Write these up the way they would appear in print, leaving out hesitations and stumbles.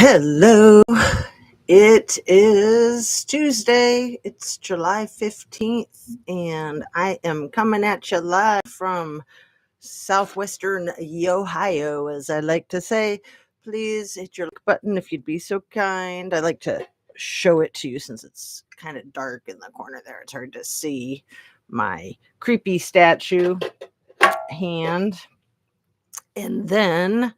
Hello. It is Tuesday. It's July 15th, and I am coming at you live from southwestern Ohio, as I like to say. Please hit your like button if you'd be so kind. I like to show it to you since it's kind of dark in the corner there. It's hard to see my creepy statue hand. And then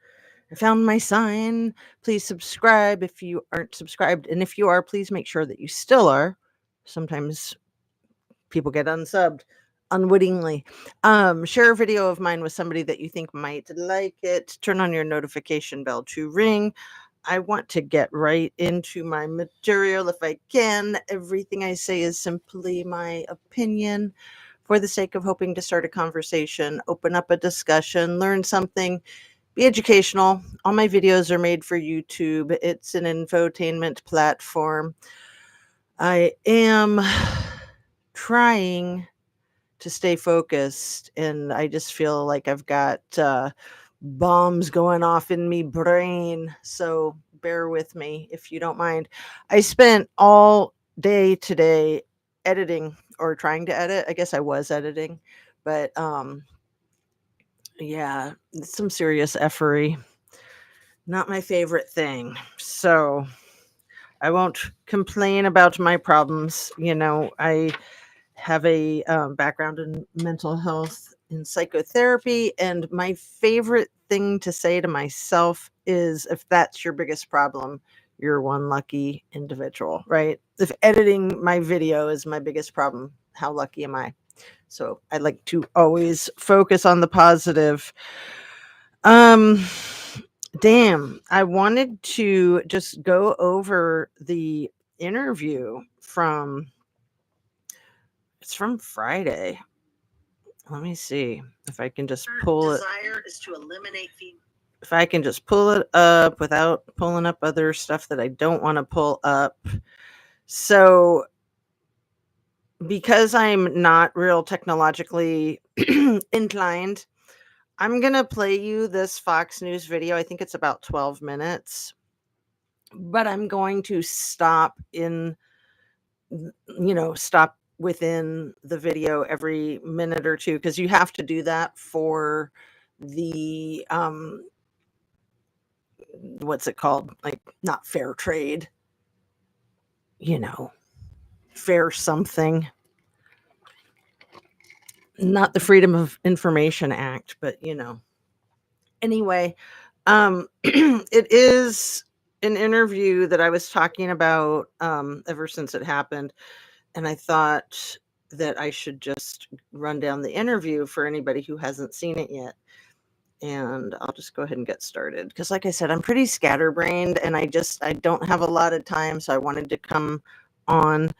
I found my sign. Please subscribe if you aren't subscribed. And if you are, please make sure that you still are. Sometimes people get unsubbed unwittingly. Share a video of mine with somebody that you think might like it. Turn on your notification bell to ring. I want to get right into my material if I can. Everything I say is simply my opinion for the sake of hoping to start a conversation, open up a discussion, learn something, be educational. All my videos are made for YouTube. It's an infotainment platform. I am trying to stay focused, and I just feel like I've got bombs going off in me brain. So bear with me if you don't mind. I spent all day today editing or trying to edit. I guess I was editing, but yeah, it's some serious effery. Not my favorite thing. So I won't complain about my problems. I have a background in mental health and psychotherapy. And my favorite thing to say to myself is if that's your biggest problem, you're one lucky individual, right? If editing my video is my biggest problem, how lucky am I? So I like to always focus on the positive. Um, Damn, I wanted to just go over the interview it's from Friday. Let me see if I can just pull it. Desire is to eliminate if I can just pull it up without pulling up other stuff that I don't want to pull up. So, because I'm not real technologically inclined, I'm going to play you this Fox News video. I think it's about 12 minutes. But I'm going to stop within the video every minute or two, because you have to do that for the what's it called, like, not fair trade, fair something, not the Freedom of Information Act, but anyway. It is an interview that I was talking about ever since it happened, and I thought that I should just run down the interview for anybody who hasn't seen it yet. And I'll just go ahead and get started, because like I said, I'm pretty scatterbrained, and I don't have a lot of time, so I wanted to come on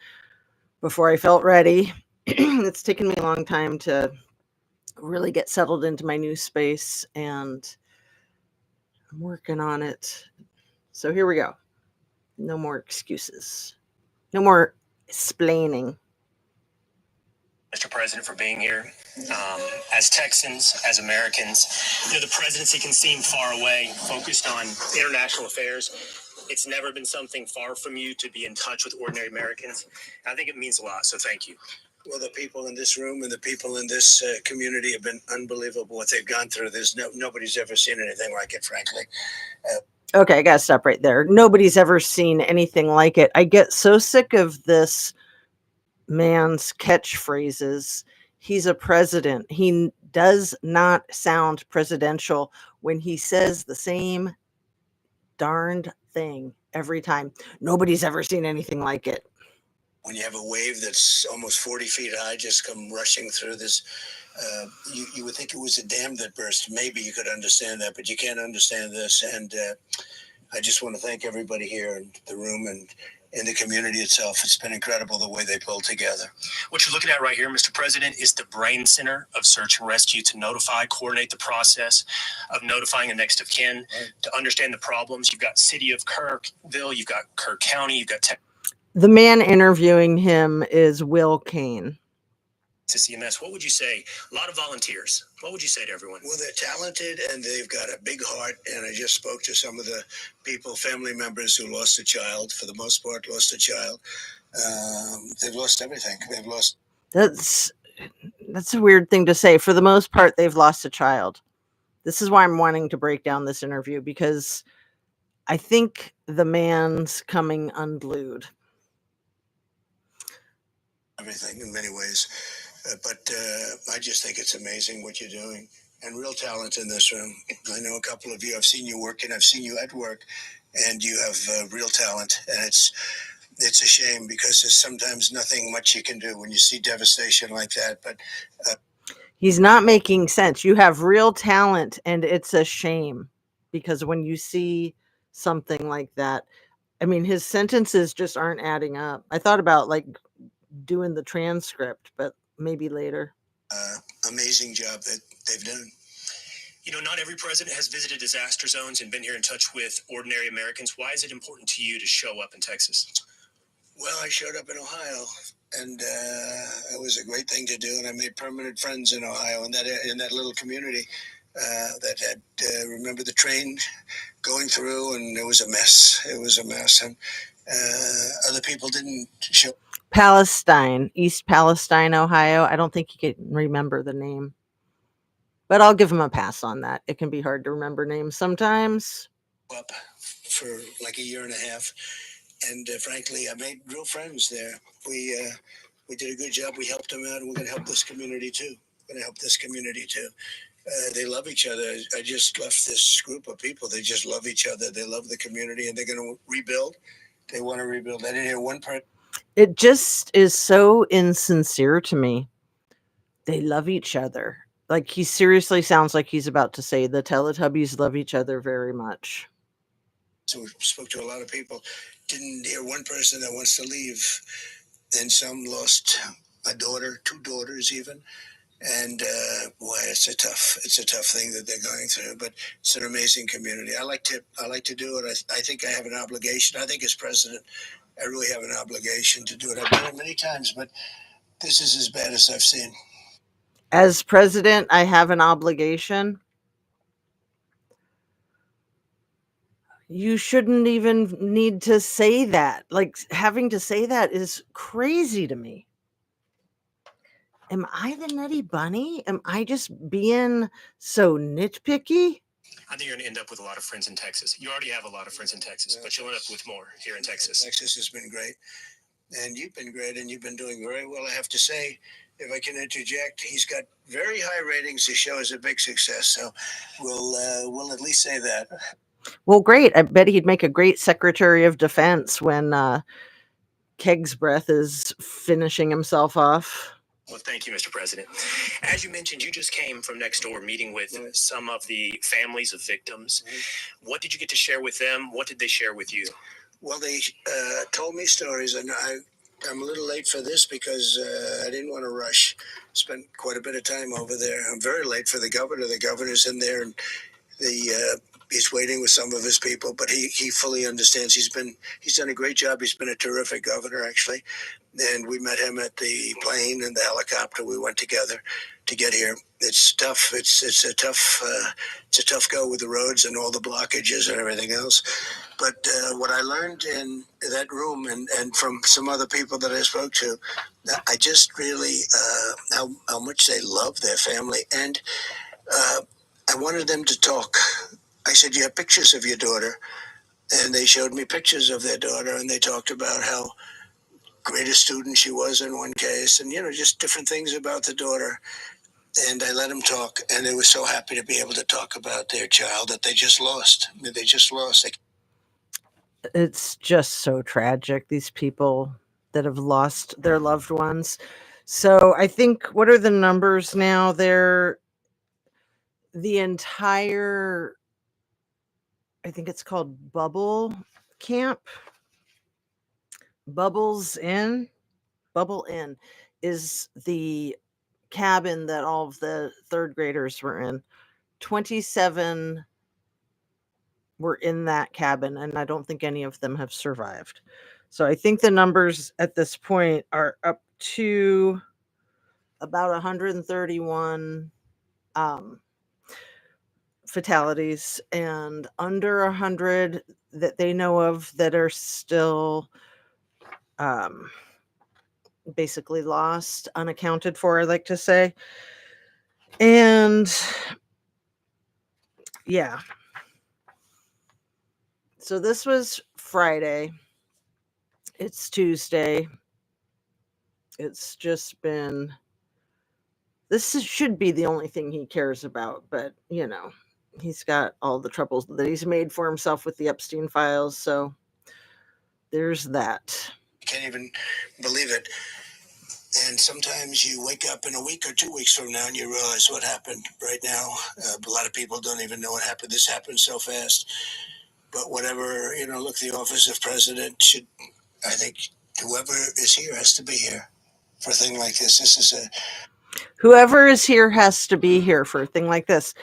before I felt ready. It's taken me a long time to really get settled into my new space, and I'm working on it. So here we go. No more excuses. No more explaining. Mr. President, for being here. As Texans, as Americans, the presidency can seem far away, focused on international affairs. It's never been something far from you to be in touch with ordinary Americans. I think it means a lot, so thank you. Well, the people in this room and the people in this community have been unbelievable what they've gone through. Nobody's ever seen anything like it, frankly. Okay, I gotta stop right there. Nobody's ever seen anything like it. I get so sick of this man's catchphrases. He's a president. He does not sound presidential when he says the same darned thing every time. Nobody's ever seen anything like it. When you have a wave that's almost 40 feet high just come rushing through this, you would think it was a dam that burst. Maybe you could understand that, but you can't understand this. And I just want to thank everybody here in the room and in the community itself. It's been incredible the way they pulled together. What you're looking at right here, Mr. President, is the brain center of search and rescue to notify, coordinate the process of notifying a next of kin, to understand the problems. You've got City of Kirkville, you've got Kirk County, you've got... The man interviewing him is Will Kane. to CMS, what would you say? A lot of volunteers. What would you say to everyone? Well, they're talented and they've got a big heart. And I just spoke to some of the people, family members who lost a child, for the most part, lost a child. They've lost everything. They've lost. That's a weird thing to say. For the most part, they've lost a child. This is why I'm wanting to break down this interview, because I think the man's coming unglued. Everything in many ways. But I just think it's amazing what you're doing, and real talent in this room. I know a couple of you. I've seen you work, and I've seen you at work, and you have real talent. And it's a shame because there's sometimes nothing much you can do when you see devastation like that. But he's not making sense. You have real talent, and it's a shame because when you see something like that, I mean, his sentences just aren't adding up. I thought about like doing the transcript, but maybe later. Amazing job that they've done. You know, not every president has visited disaster zones and been here in touch with ordinary Americans. Why is it important to you to show up in Texas? Well, I showed up in Ohio, and it was a great thing to do, and I made permanent friends in Ohio, in that little community that had, remember the train going through, and it was a mess. It was a mess, and other people didn't show. Palestine, East Palestine, Ohio. I don't think you can remember the name, but I'll give him a pass on that. It can be hard to remember names sometimes. Up for like a year and a half, and frankly, I made real friends there. We did a good job. We helped them out, and we're going to help this community too. They love each other. I just left this group of people. They just love each other. They love the community, and they're going to rebuild. They want to rebuild. I didn't hear one person. It just is so insincere to me. They love each other. Like, he seriously sounds like he's about to say the Teletubbies love each other very much. So we spoke to a lot of people. Didn't hear one person that wants to leave. And some lost a daughter, two daughters even. And boy, it's a tough thing that they're going through. But it's an amazing community. I like to do it. I think I have an obligation. I think as president, I really have an obligation to do it. I've done it many times, but this is as bad as I've seen. As president, I have an obligation. You shouldn't even need to say that. Like, having to say that is crazy to me. Am I the nutty bunny? Am I just being so nitpicky? I think you're going to end up with a lot of friends in Texas. You already have a lot of friends in Texas, but you'll end up with more here in Texas. Texas has been great, and you've been great, and you've been doing very well. I have to say, if I can interject, he's got very high ratings. The show is a big success, so we'll at least say that. Well, great. I bet he'd make a great Secretary of Defense when Keg's breath is finishing himself off. Well, thank you, Mr. President. As you mentioned, you just came from next door meeting with some of the families of victims. What did you get to share with them? What did they share with you? Well, they told me stories, and I'm a little late for this because I didn't want to rush. Spent quite a bit of time over there. I'm very late for the governor. The governor's in there, and he's waiting with some of his people, but he fully understands. He's done a great job. He's been a terrific governor, actually. And we met him at the plane and the helicopter. We went together to get here. It's tough. It's a tough go with the roads and all the blockages and everything else. But what I learned in that room and from some other people that I spoke to, I just really how much they love their family. And I wanted them to talk. I said, "You have pictures of your daughter?" And they showed me pictures of their daughter, and they talked about how great a student she was in one case, and just different things about the daughter. And I let them talk, and they were so happy to be able to talk about their child that they just lost. It's just so tragic, these people that have lost their loved ones. So I think, what are the numbers now? They're the entire, I think it's called Bubble Camp. Bubble Inn is the cabin that all of the third graders were in. 27 were in that cabin, and I don't think any of them have survived. So I think the numbers at this point are up to about 131 fatalities, and under 100 that they know of that are still basically lost, unaccounted for, I like to say. And yeah. So this was Friday. It's Tuesday. It's just been, should be the only thing he cares about, but he's got all the troubles that he's made for himself with the Epstein files. So there's that. You can't even believe it. And sometimes you wake up in a week or 2 weeks from now and you realize what happened right now. A lot of people don't even know what happened. This happened so fast. But whatever, look, the office of president should, I think, whoever is here has to be here for a thing like this. Whoever is here has to be here for a thing like this.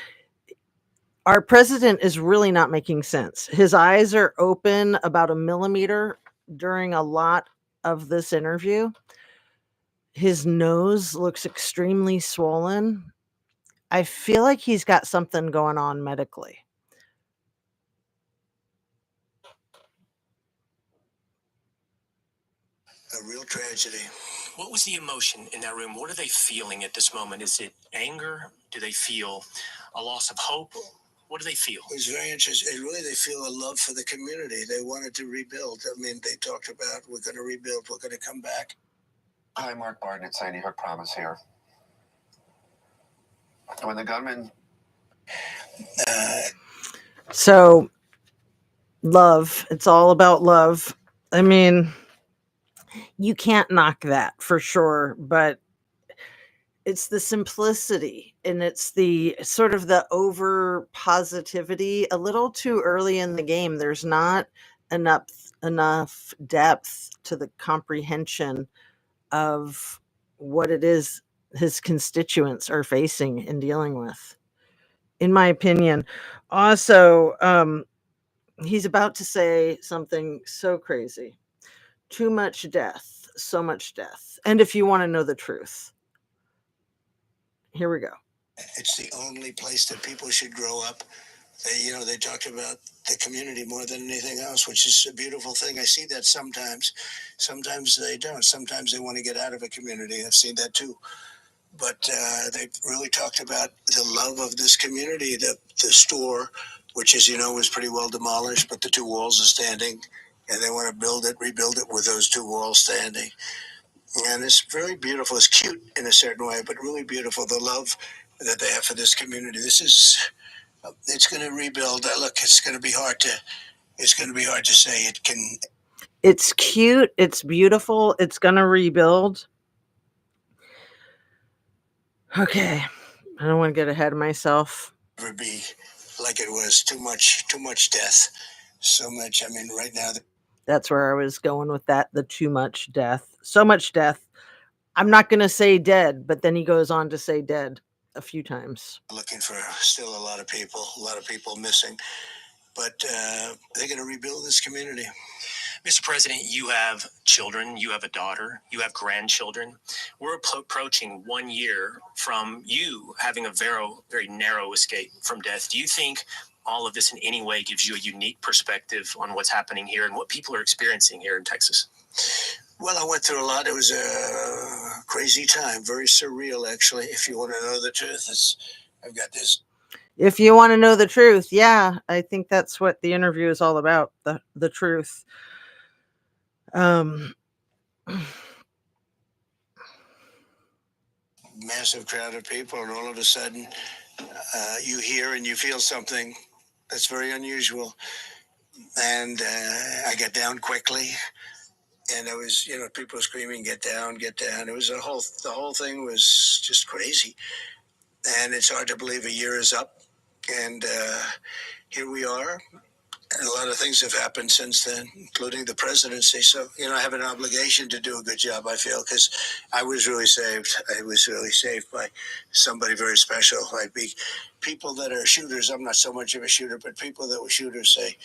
Our president is really not making sense. His eyes are open about a millimeter during a lot of this interview. His nose looks extremely swollen. I feel like he's got something going on medically. A real tragedy. What was the emotion in that room? What are they feeling at this moment? Is it anger? Do they feel a loss of hope? What do they feel? It was very interesting. Really, they feel a love for the community. They wanted to rebuild. I mean, they talked about, we're going to rebuild, we're going to come back. Hi, Mark Barton. It's Sandy Hook Promise here. When the gunman... So, love. It's all about love. I mean, you can't knock that for sure, but it's the simplicity and it's the sort of the over positivity a little too early in the game. There's not enough depth to the comprehension of what it is his constituents are facing and dealing with, in my opinion. Also, he's about to say something so crazy. Too much death, so much death. And if you want to know the truth, here we go. It's the only place that people should grow up. They talk about the community more than anything else, which is a beautiful thing. I see that sometimes. Sometimes they don't. Sometimes they want to get out of a community. I've seen that too. But they really talked about the love of this community. The store, which, as you know, was pretty well demolished, but the two walls are standing, and they want to rebuild it with those two walls standing. And it's very beautiful. It's cute in a certain way, but really beautiful. The love that they have for this community. It's going to rebuild. Look, it's going to be hard to say it can. It's cute. It's beautiful. It's going to rebuild. Okay. I don't want to get ahead of myself. Never be like it was. Too much death. So much. I mean, right now. That's where I was going with that. The too much death. So much death. I'm not going to say dead, but then he goes on to say dead a few times. Looking for still a lot of people missing. But they're going to rebuild this community. Mr. President, you have children, you have a daughter, you have grandchildren. We're approaching 1 year from you having a very narrow escape from death. Do you think all of this in any way gives you a unique perspective on what's happening here and what people are experiencing here in Texas? Well, I went through a lot. It was a crazy time, very surreal, actually. If you want to know the truth, I've got this. If you want to know the truth, yeah, I think that's what the interview is all about, the truth. Massive crowd of people, and all of a sudden, you hear and you feel something that's very unusual. And I got down quickly. And it was, people screaming, "Get down, get down." It was the whole thing was just crazy. And it's hard to believe a year is up. And here we are. And a lot of things have happened since then, including the presidency. So, I have an obligation to do a good job, I feel, because I was really saved. I was really saved by somebody very special. People that are shooters, I'm not so much of a shooter, but people that were shooters say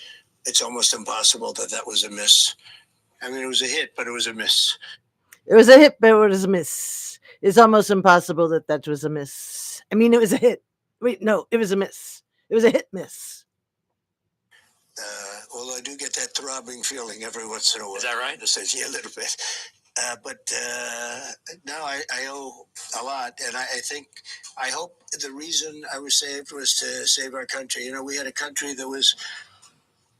it's almost impossible that was a miss. I mean, it was a hit, but it was a miss. It was a hit, but it was a miss. It's almost impossible that was a miss. I mean, it was a hit. Wait, no, it was a miss. It was a hit miss. Although I do get that throbbing feeling every once in a while. Is that right? It says, yeah, a little bit. But no, I owe a lot. And I hope the reason I was saved was to save our country. You know, we had a country that was,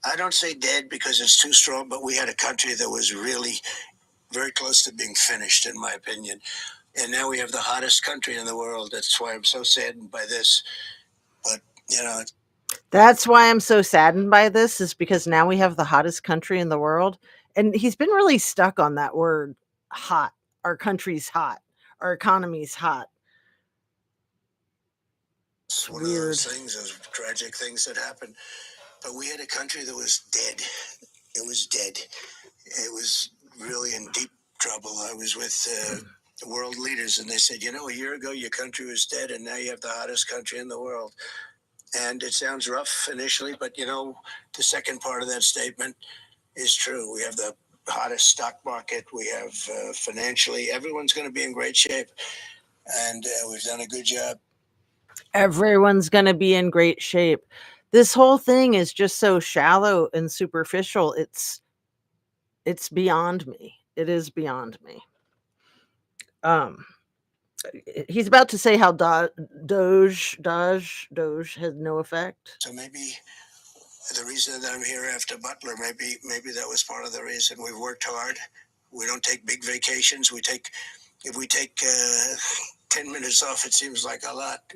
I don't say dead because it's too strong, but we had a country that was really very close to being finished, in my opinion. And now we have the hottest country in the world. That's why I'm so saddened by this. But, you know, that's why I'm so saddened by this, is because now we have the hottest country in the world. And he's been really stuck on that word, hot. Our country's hot. Our economy's hot. it's one weird. of those things, those tragic things that happen. But we had a country that was dead. It was dead. It was really in deep trouble. I was with world leaders, and they said, you know, a year ago your country was dead, and now you have the hottest country in the world. And it sounds rough initially, but, you know, the second part of that statement is true. We have the hottest stock market. We have financially, everyone's going to be in great shape. And we've done a good job. Everyone's going to be in great shape. This whole thing is just so shallow and superficial. It's beyond me. It is beyond me. He's about to say how Doge had no effect. So maybe the reason that I'm here after Butler, maybe that was part of the reason. We've worked hard. We don't take big vacations. If we take 10 minutes off, it seems like a lot.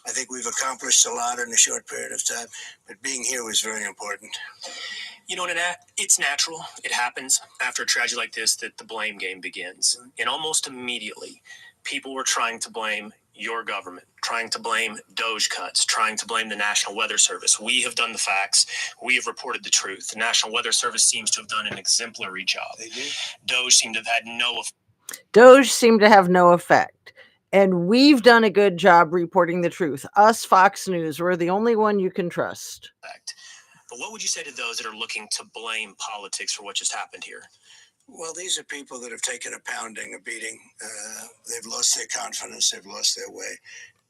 I think we've accomplished a lot in a short period of time, but being here was very important. You know, it's natural. It happens after a tragedy like this that the blame game begins. And almost immediately, people were trying to blame your government, trying to blame Doge cuts, trying to blame the National Weather Service. We have done the facts. We have reported the truth. The National Weather Service seems to have done an exemplary job. They did. Doge seemed to have had no effect. Doge seemed to have no effect. And we've done a good job reporting the truth. Us, Fox News, we're the only one you can trust. But what would you say to those that are looking to blame politics for what just happened here? Well, these are people that have taken a pounding, a beating. They've lost their confidence. They've lost their way.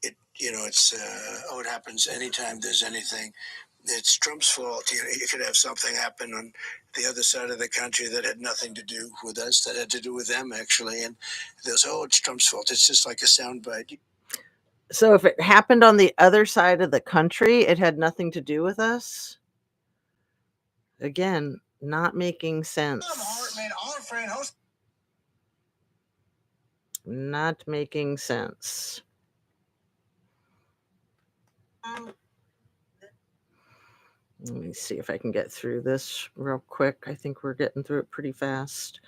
It happens anytime there's anything. It's Trump's fault. You know, you could have something happen on the other side of the country that had nothing to do with us, that had to do with them, actually. And there's, it's Trump's fault. It's just like a soundbite. So if it happened on the other side of the country, it had nothing to do with us? Again, not making sense. Not making sense. Let me see if I can get through this real quick. I think we're getting through it pretty fast.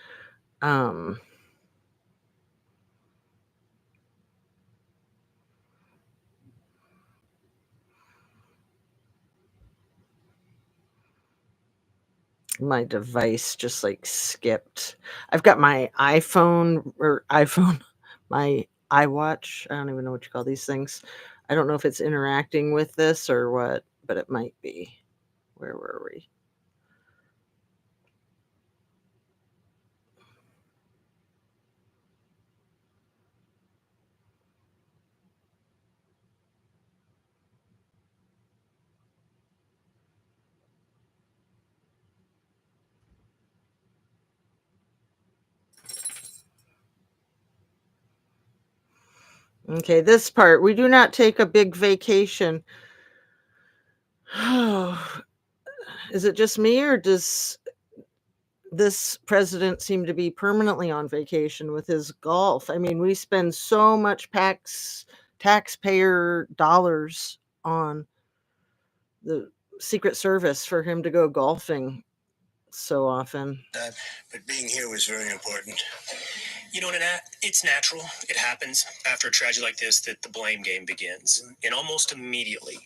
My device just like skipped. I've got my iPhone, my iWatch. I don't even know what you call these things. I don't know if it's interacting with this or what, but it might be. Where were we? Okay, this part. We do not take a big vacation. Is it just me, or does this president seem to be permanently on vacation with his golf? I mean, we spend so much taxpayer dollars on the Secret Service for him to go golfing so often. But being here was very important. You know, it's natural. It happens after a tragedy like this that the blame game begins. And almost immediately,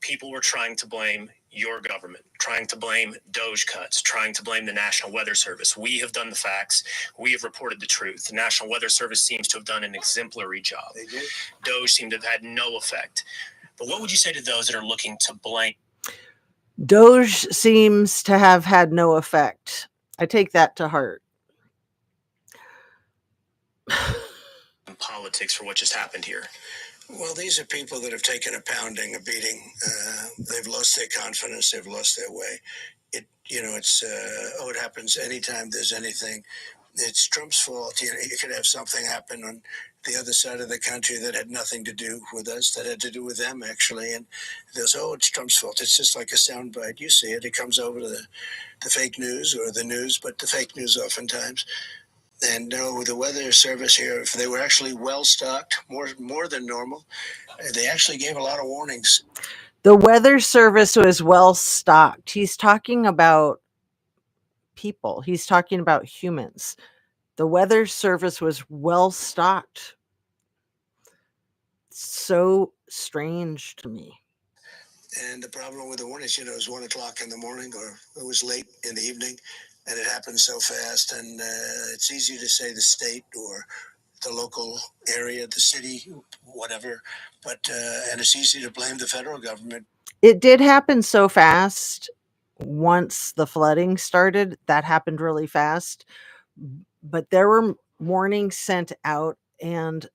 people were trying to blame your government, trying to blame Doge cuts, trying to blame the National Weather Service. We have done the facts. We have reported the truth. The National Weather Service seems to have done an exemplary job. They did. Doge seemed to have had no effect. But what would you say to those that are looking to blame? Doge seems to have had no effect. I take that to heart. politics for what just happened here? Well, these are people that have taken a pounding, a beating. They've lost their confidence. They've lost their way. It happens anytime there's anything. It's Trump's fault. You could have something happen on the other side of the country that had nothing to do with us, that had to do with them, actually. And they'll say, it's Trump's fault. It's just like a soundbite. You see it. It comes over to the fake news or the news, but the fake news oftentimes. And no, the weather service here, if they were actually well stocked, more than normal, they actually gave a lot of warnings. The weather service was well stocked. He's talking about people. He's talking about humans. The weather service was well stocked. So strange to me. And the problem with the warnings, it was 1 o'clock in the morning or it was late in the evening, and it happened so fast. And it's easy to say the state or the local area, the city, whatever, but and it's easy to blame the federal government. It did happen so fast. Once the flooding started, that happened really fast. But there were warnings sent out, and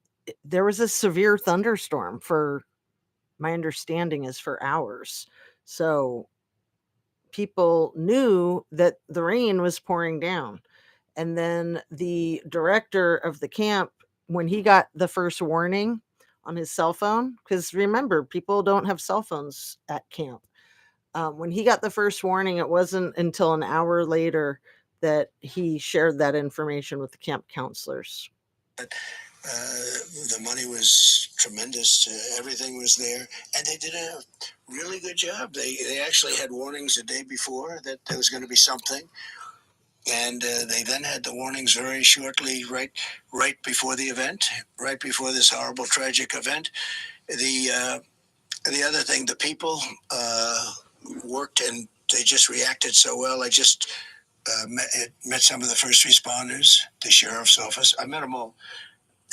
there was a severe thunderstorm for, my understanding is, for hours. So people knew that the rain was pouring down. And then the director of the camp, when he got the first warning on his cell phone, because remember, people don't have cell phones at camp. When he got the first warning, it wasn't until an hour later that he shared that information with the camp counselors. The money was tremendous. Everything was there. And they did a really good job. They actually had warnings the day before that there was going to be something. And they then had the warnings very shortly, right before the event, right before this horrible, tragic event. The other thing, the people worked and they just reacted so well. I just met some of the first responders, the sheriff's office. I met them all,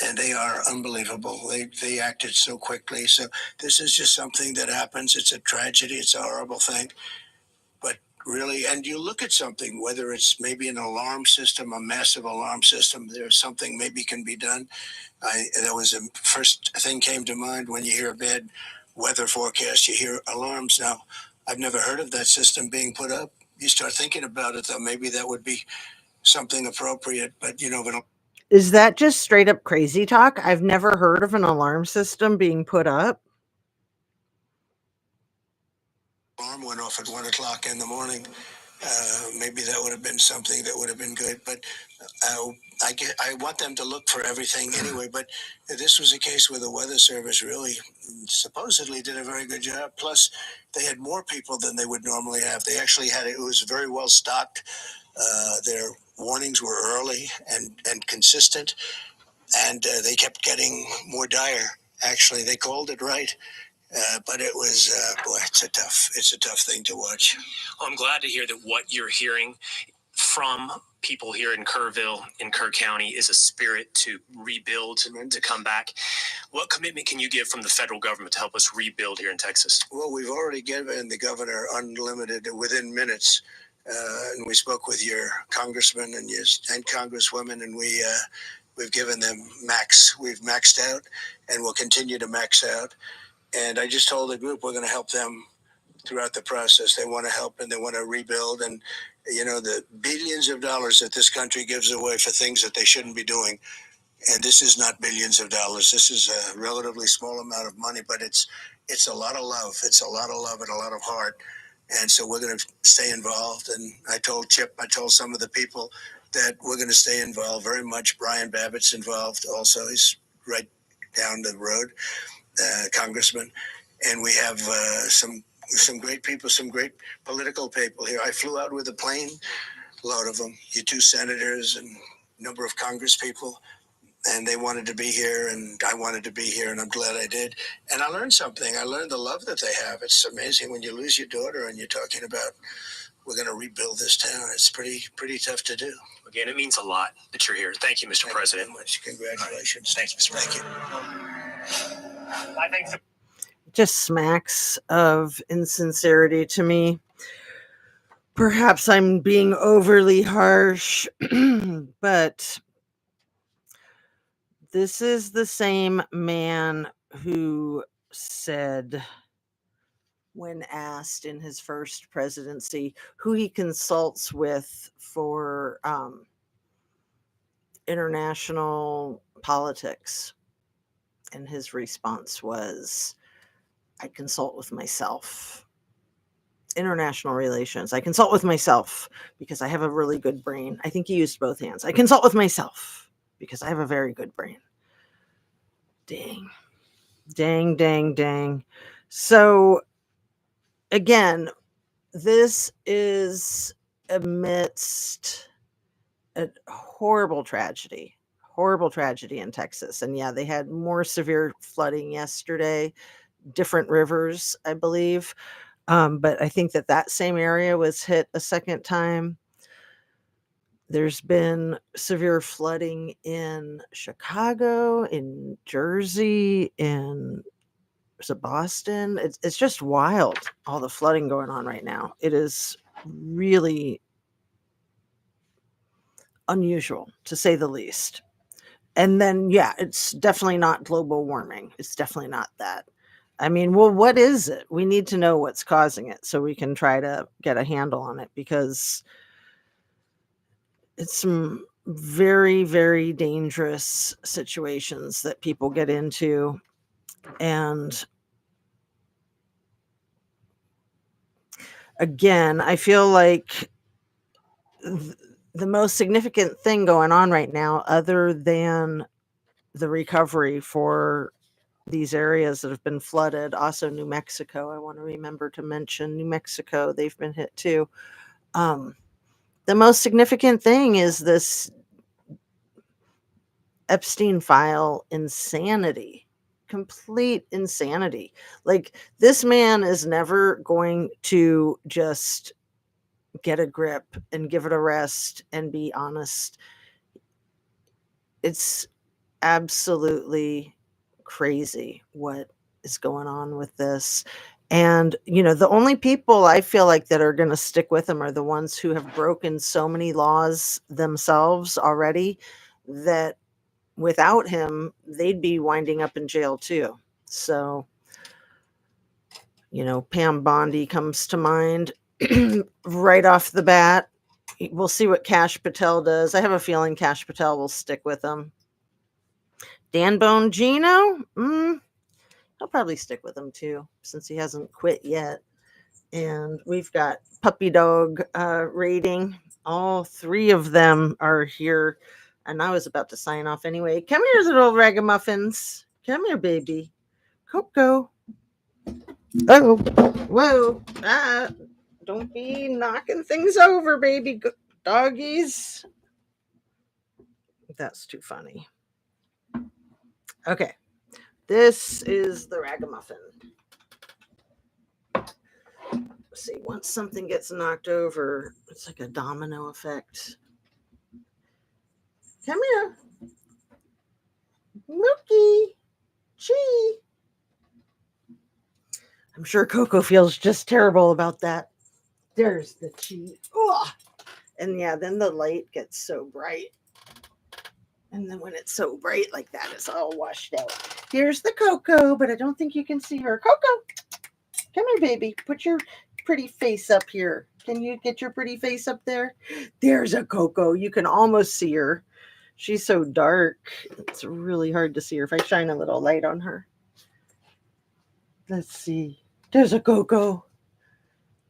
and they are unbelievable. They acted so quickly. So this is just something that happens. It's a tragedy. It's a horrible thing. But really, and you look at something, whether it's maybe an alarm system, a massive alarm system, there's something maybe can be done. That was the first thing came to mind when you hear a bad weather forecast, you hear alarms. Now, I've never heard of that system being put up. You start thinking about it, though, maybe that would be something appropriate, but Is that just straight up crazy talk? I've never heard of an alarm system being put up. Alarm went off at 1 o'clock in the morning. Maybe that would have been something that would have been good, but I want them to look for everything anyway. But this was a case where the Weather Service really supposedly did a very good job. Plus, they had more people than they would normally have. They actually had it was very well stocked. Their warnings were early and consistent, and they kept getting more dire. Actually, they called it right. But it was, boy, it's a tough thing to watch. Well, I'm glad to hear that what you're hearing from people here in Kerrville, in Kerr County, is a spirit to rebuild, to come back. What commitment can you give from the federal government to help us rebuild here in Texas? Well, we've already given the governor unlimited within minutes. And we spoke with your congressman and congresswomen, and we've given them max. We've maxed out, and we'll continue to max out. And I just told the group we're going to help them throughout the process. They want to help and they want to rebuild. And, the billions of dollars that this country gives away for things that they shouldn't be doing. And this is not billions of dollars. This is a relatively small amount of money, but it's a lot of love. It's a lot of love and a lot of heart. And so we're going to stay involved. And I told Chip, I told some of the people that we're going to stay involved very much. Brian Babbitt's involved also. He's right down the road. Congressman, and we have some great people, some great political people here. I flew out with a plane load of them, your two senators and a number of Congress people, and they wanted to be here, and I wanted to be here, and I'm glad I did. And I learned something. I learned the love that they have. It's amazing when you lose your daughter and you're talking about we're going to rebuild this town. It's pretty tough to do. Again, it means a lot that you're here. Thank you, Mr. President. Thank you very much. Congratulations. Thank you, Mr. President. I think Just smacks of insincerity to me. Perhaps I'm being overly harsh, but This is the same man who said, when asked in his first presidency who he consults with for international politics, and his response was, I consult with myself. International relations, I consult with myself because I have a really good brain. I think he used both hands. I consult with myself because I have a very good brain. Dang. So again, this is amidst a horrible tragedy in Texas. And yeah, they had more severe flooding yesterday, different rivers, I believe. But I think that same area was hit a second time. There's been severe flooding in Chicago, in Jersey, in Boston. It's just wild, all the flooding going on right now. It is really unusual, to say the least. And then, yeah, it's definitely not global warming. It's definitely not that. I mean, well, what is it? We need to know what's causing it so we can try to get a handle on it, because it's some very, very dangerous situations that people get into. And again, I feel like the most significant thing going on right now, other than the recovery for these areas that have been flooded, also New Mexico, I want to remember to mention New Mexico, they've been hit too. The most significant thing is this Epstein file insanity, complete insanity. Like, this man is never going to just get a grip and give it a rest and be honest. It's absolutely crazy what is going on with this. And, the only people I feel like that are going to stick with him are the ones who have broken so many laws themselves already that without him, they'd be winding up in jail too. So, Pam Bondi comes to mind right off the bat. We'll see what Cash Patel does. I have a feeling Cash Patel will stick with him. Dan Bongino, he'll probably stick with him too, since he hasn't quit yet. And we've got Puppy Dog rating. All three of them are here. And I was about to sign off anyway. Come here, little ragamuffins. Come here, baby. Coco. Oh, whoa. Don't be knocking things over, baby doggies. That's too funny. Okay. This is the ragamuffin. See, once something gets knocked over, it's like a domino effect. Come here. Mookie. Chee. I'm sure Coco feels just terrible about that. There's the Chee. Ugh. And yeah, then the light gets so bright. And then when it's so bright like that, it's all washed out. Here's the Coco, but I don't think you can see her. Coco, come here, baby. Put your pretty face up here. Can you get your pretty face up there? There's a Coco. You can almost see her. She's so dark. It's really hard to see her if I shine a little light on her. Let's see. There's a Coco.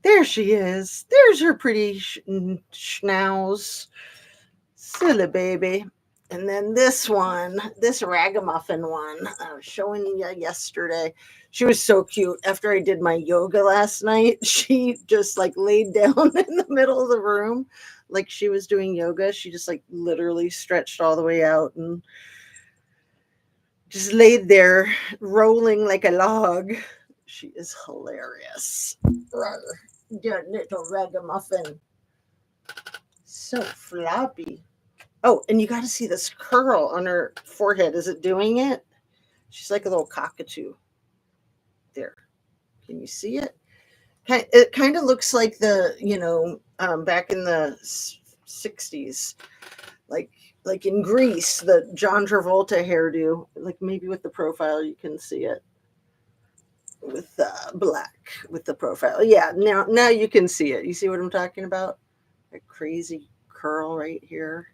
There she is. There's her pretty schnauz. Silly baby. And then this one, this ragamuffin one, I was showing you yesterday. She was so cute. After I did my yoga last night, she just like laid down in the middle of the room like she was doing yoga. She just like literally stretched all the way out and just laid there rolling like a log. She is hilarious. Your little ragamuffin. So floppy. Oh, and you got to see this curl on her forehead. Is it doing it? She's like a little cockatoo. There. Can you see it? It kind of looks like the, back in the 60s, like like in Grease, the John Travolta hairdo, like maybe with the profile you can see it with black with the profile. Yeah, now you can see it. You see what I'm talking about? A crazy curl right here.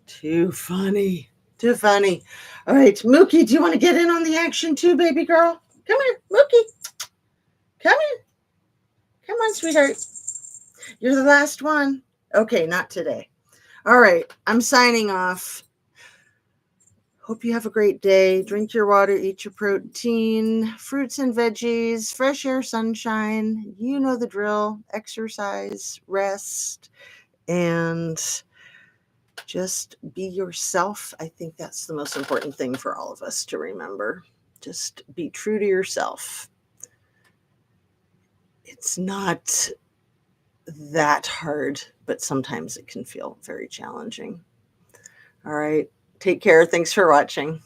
Too funny. Too funny. All right, Mookie, do you want to get in on the action too, baby girl? Come here, Mookie. Come here. Come on, sweetheart. You're the last one. Okay, not today. All right, I'm signing off. Hope you have a great day. Drink your water, eat your protein, fruits and veggies, fresh air, sunshine. You know the drill. Exercise, rest, and just be yourself. I think that's the most important thing for all of us to remember. Just be true to yourself. It's not that hard, but sometimes it can feel very challenging. All right. Take care. Thanks for watching.